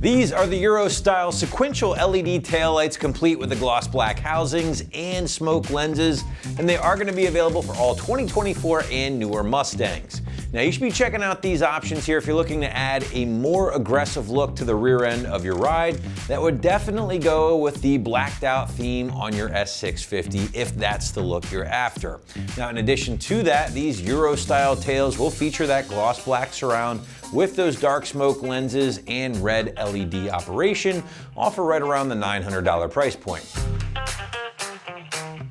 These are the Euro-style sequential LED taillights, complete with the gloss black housings and smoke lenses, and they are going to be available for all 2024 and newer Mustangs. Now you should be checking out these options here if you're looking to add a more aggressive look to the rear end of your ride. That would definitely go with the blacked out theme on your S650 if that's the look you're after. Now in addition to that, these Euro-style tails will feature that gloss black surround with those dark smoke lenses and red LED operation, all for right around the $900 price point.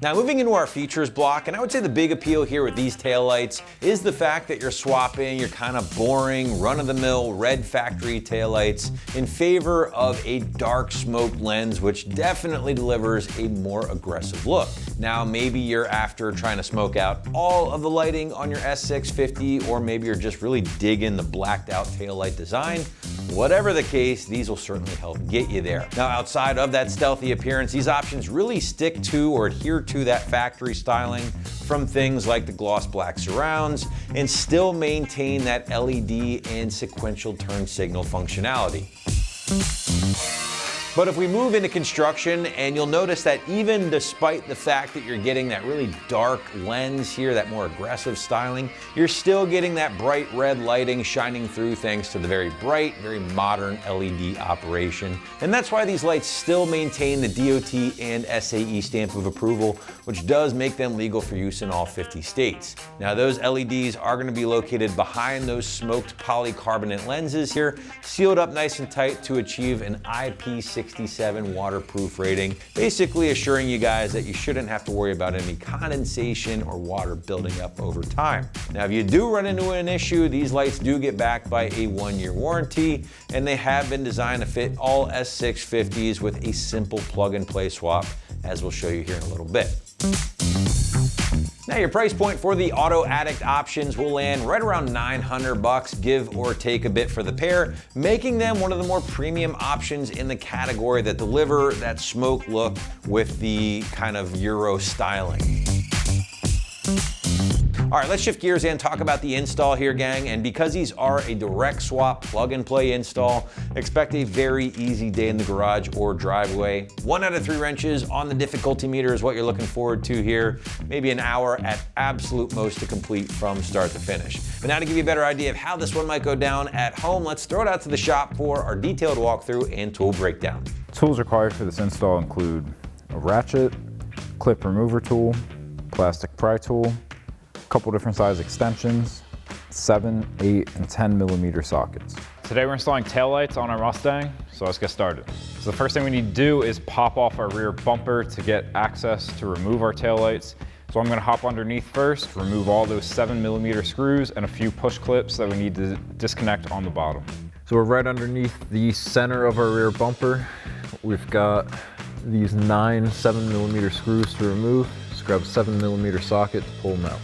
Now moving into our features block, and I would say the big appeal here with these taillights is the fact that you're swapping your kind of boring, run-of-the-mill red factory taillights in favor of a dark smoke lens, which definitely delivers a more aggressive look. Now maybe you're after trying to smoke out all of the lighting on your S650, or maybe you're just really digging the blacked out taillight design. Whatever the case, these will certainly help get you there. Now outside of that stealthy appearance, these options really stick to or adhere to that factory styling from things like the gloss black surrounds and still maintain that LED and sequential turn signal functionality. But if we move into construction, and you'll notice that even despite the fact that you're getting that really dark lens here, that more aggressive styling, you're still getting that bright red lighting shining through thanks to the very bright, very modern LED operation. And that's why these lights still maintain the DOT and SAE stamp of approval, which does make them legal for use in all 50 states. Now those LEDs are going to be located behind those smoked polycarbonate lenses here, sealed up nice and tight to achieve an IP67 waterproof rating, basically assuring you guys that you shouldn't have to worry about any condensation or water building up over time. Now, if you do run into an issue, these lights do get backed by a 1-year warranty, and they have been designed to fit all S650s with a simple plug-and-play swap, as we'll show you here in a little bit. Now your price point for the Auto Addict options will land right around $900, give or take a bit for the pair, making them one of the more premium options in the category that deliver that smoke look with the kind of Euro styling. All right, let's shift gears and talk about the install here, gang. And because these are a direct swap plug and play install, expect a very easy day in the garage or driveway. 1 out of 3 wrenches on the difficulty meter is what you're looking forward to here. Maybe an hour at absolute most to complete from start to finish. But now to give you a better idea of how this one might go down at home, let's throw it out to the shop for our detailed walkthrough and tool breakdown. Tools required for this install include a ratchet, clip remover tool, plastic pry tool, couple different size extensions, 7, 8, and 10 millimeter sockets. Today we're installing taillights on our Mustang, so let's get started. So the first thing we need to do is pop off our rear bumper to get access to remove our taillights. So I'm gonna hop underneath first, remove all those 7 millimeter screws and a few push clips that we need to disconnect on the bottom. So we're right underneath the center of our rear bumper. We've got these 9 7 millimeter screws to remove. Just grab a 7 millimeter socket to pull them out.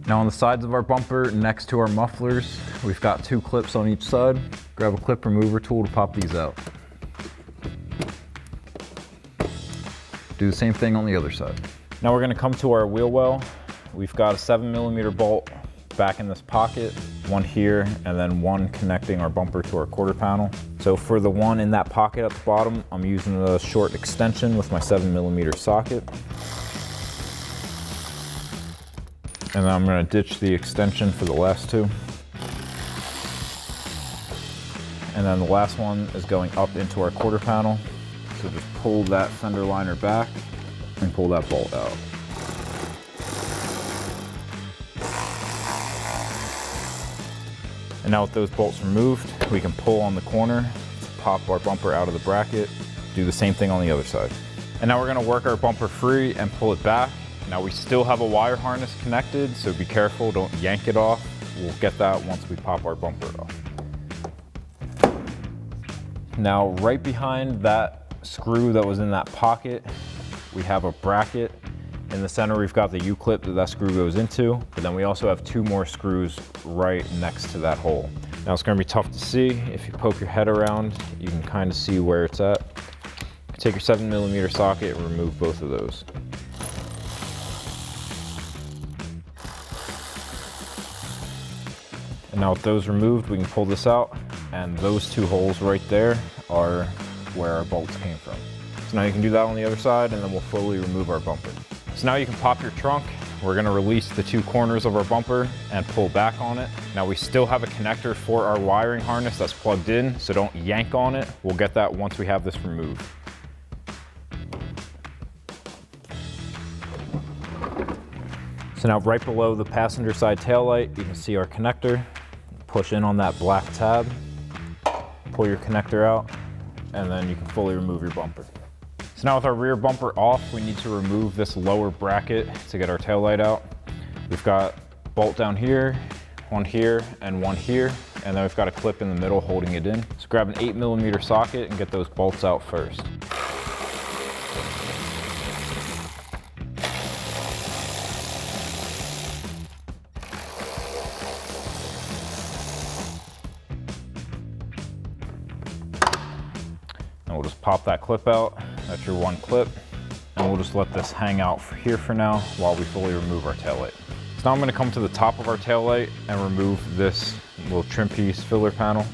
Now on the sides of our bumper, next to our mufflers, we've got 2 clips on each side. Grab a clip remover tool to pop these out. Do the same thing on the other side. Now we're gonna come to our wheel well. We've got a 7 millimeter bolt back in this pocket, one here, and then one connecting our bumper to our quarter panel. So for the one in that pocket at the bottom, I'm using a short extension with my 7 millimeter socket. And then I'm gonna ditch the extension for the last 2. And then the last one is going up into our quarter panel. So just pull that fender liner back and pull that bolt out. And now with those bolts removed, we can pull on the corner to pop our bumper out of the bracket. Do the same thing on the other side. And now we're gonna work our bumper free and pull it back. Now we still have a wire harness connected, so be careful, don't yank it off. We'll get that once we pop our bumper off. Now right behind that screw that was in that pocket. We have a bracket. In the center, we've got the U-clip that screw goes into, but then we also have 2 more screws right next to that hole. Now it's gonna be tough to see. If you poke your head around, you can kind of see where it's at. Take your 7mm socket and remove both of those. And now with those removed, we can pull this out, and those 2 holes right there are where our bolts came from. So now you can do that on the other side, and then we'll fully remove our bumper. So now you can pop your trunk. We're gonna release the 2 corners of our bumper and pull back on it. Now we still have a connector for our wiring harness that's plugged in, so don't yank on it. We'll get that once we have this removed. So now right below the passenger side taillight, you can see our connector. Push in on that black tab, pull your connector out, and then you can fully remove your bumper. So now with our rear bumper off, we need to remove this lower bracket to get our taillight out. We've got a bolt down here, one here, and one here, and then we've got a clip in the middle holding it in. So grab an 8mm socket and get those bolts out first. And we'll just pop that clip out. That's your one clip. And we'll just let this hang out here for now while we fully remove our taillight. So now I'm gonna come to the top of our taillight and remove this little trim piece filler panel.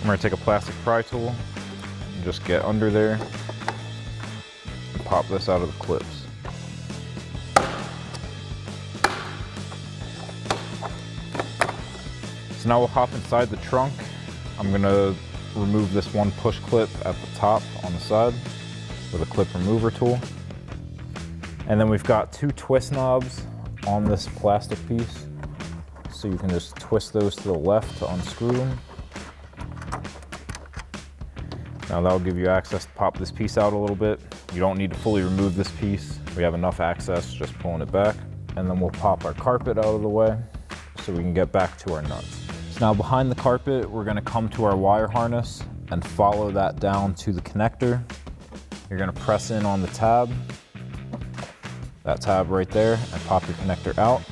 I'm gonna take a plastic pry tool and just get under there and pop this out of the clips. So now we'll hop inside the trunk. I'm gonna remove this one push clip at the top on the side with a clip remover tool. And then we've got 2 twist knobs on this plastic piece. So you can just twist those to the left to unscrew them. Now that'll give you access to pop this piece out a little bit. You don't need to fully remove this piece. We have enough access just pulling it back. And then we'll pop our carpet out of the way so we can get back to our nuts. Now behind the carpet, we're gonna come to our wire harness and follow that down to the connector. You're gonna press in on the tab, that tab right there, and pop your connector out.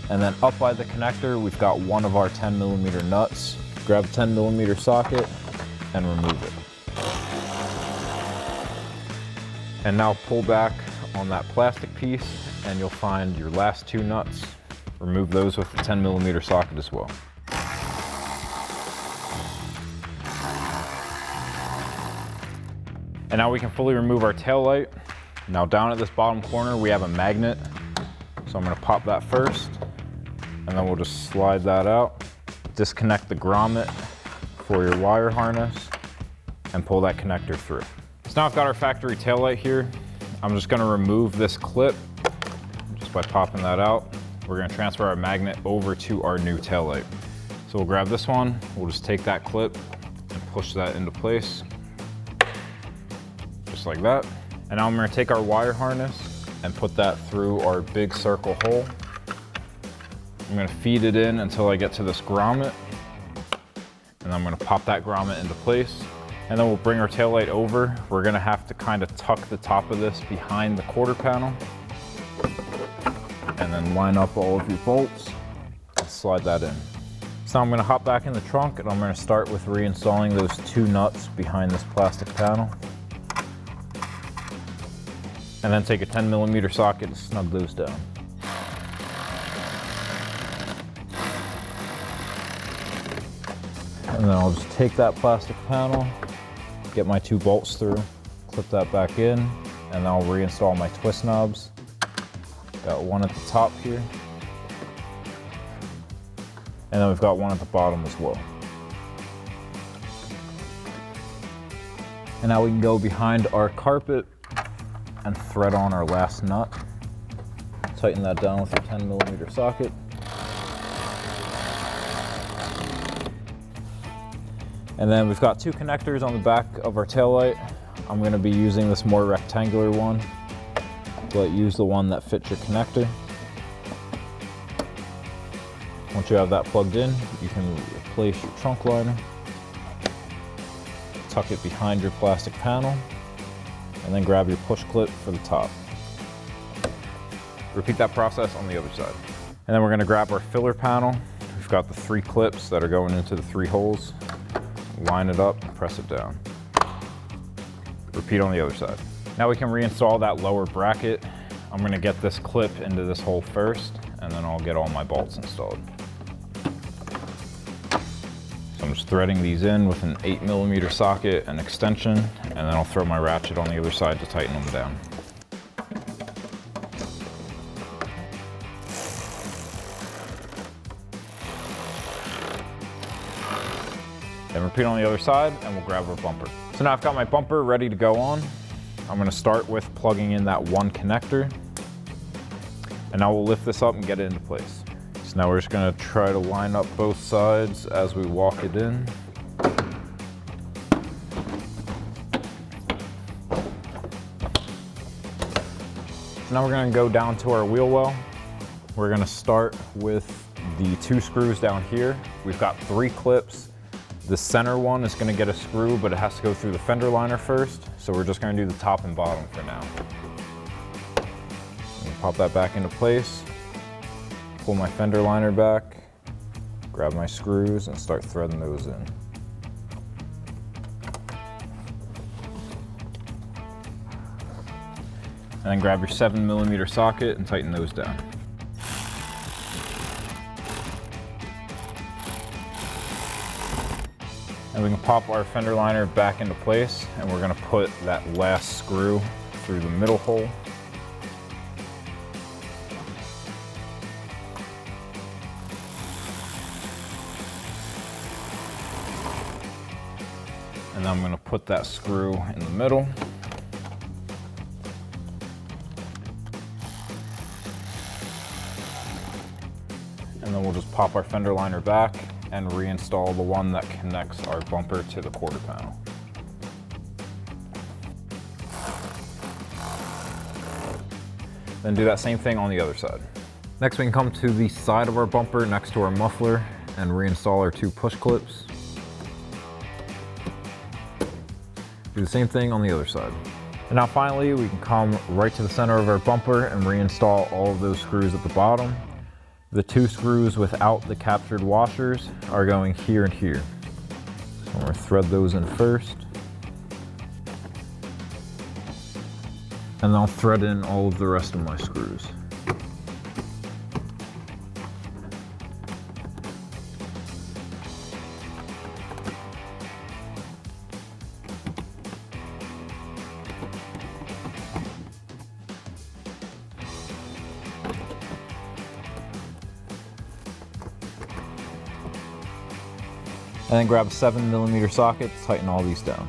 And then up by the connector, we've got one of our 10mm nuts. Grab a 10mm socket and remove it. And now pull back on that plastic piece and you'll find your last 2 nuts. Remove those with the 10mm socket as well. And now we can fully remove our taillight. Now down at this bottom corner, we have a magnet. So I'm gonna pop that first, and then we'll just slide that out. Disconnect the grommet for your wire harness, and pull that connector through. So now I've got our factory taillight here. I'm just gonna remove this clip just by popping that out. We're gonna transfer our magnet over to our new taillight. So we'll grab this one, we'll just take that clip and push that into place. Just like that. And now I'm gonna take our wire harness and put that through our big circle hole. I'm gonna feed it in until I get to this grommet. And I'm gonna pop that grommet into place. And then we'll bring our taillight over. We're gonna have to kind of tuck the top of this behind the quarter panel. And then line up all of your bolts and slide that in. So now I'm gonna hop back in the trunk and I'm gonna start with reinstalling those 2 nuts behind this plastic panel. And then take a 10mm socket and snug those down. And then I'll just take that plastic panel, get my 2 bolts through, clip that back in, and then I'll reinstall my twist knobs. Got one at the top here. And then we've got one at the bottom as well. And now we can go behind our carpet and thread on our last nut. Tighten that down with a 10mm socket. And then we've got 2 connectors on the back of our taillight. I'm gonna be using this more rectangular one, but use the one that fits your connector. Once you have that plugged in, you can replace your trunk liner. Tuck it behind your plastic panel. and then grab your push clip for the top. Repeat that process on the other side. And then we're gonna grab our filler panel. We've got the 3 clips that are going into the 3 holes. Line it up and press it down. Repeat on the other side. Now we can reinstall that lower bracket. I'm gonna get this clip into this hole first, and then I'll get all my bolts installed. So I'm just threading these in with an 8mm socket and extension, and then I'll throw my ratchet on the other side to tighten them down. Then repeat on the other side, and we'll grab our bumper. So now I've got my bumper ready to go on. I'm gonna start with plugging in that 1 connector, and now we'll lift this up and get it into place. So now we're just gonna try to line up both sides as we walk it in. So now we're gonna go down to our wheel well. We're gonna start with the 2 screws down here. We've got 3 clips. The center one is gonna get a screw, but it has to go through the fender liner first. So we're just gonna do the top and bottom for now. Pop that back into place. Pull my fender liner back, grab my screws, and start threading those in. And then grab your 7mm socket and tighten those down. And we can pop our fender liner back into place, and we're gonna put that last screw through the middle hole. And then I'm gonna put that screw in the middle. And then we'll just pop our fender liner back and reinstall the one that connects our bumper to the quarter panel. Then do that same thing on the other side. Next we can come to the side of our bumper next to our muffler and reinstall our 2 push clips. Do the same thing on the other side. And now finally we can come right to the center of our bumper and reinstall all of those screws at the bottom. The 2 screws without the captured washers are going here and here. So I'm going to thread those in first. And then I'll thread in all of the rest of my screws. And then grab a 7mm socket to tighten all these down.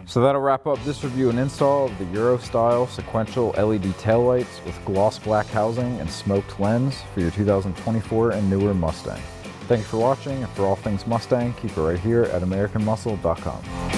So that'll wrap up this review and install of the Euro style sequential LED taillights with gloss black housing and smoked lens for your 2024 and newer Mustang. Thank you for watching, and for all things Mustang, keep it right here at AmericanMuscle.com.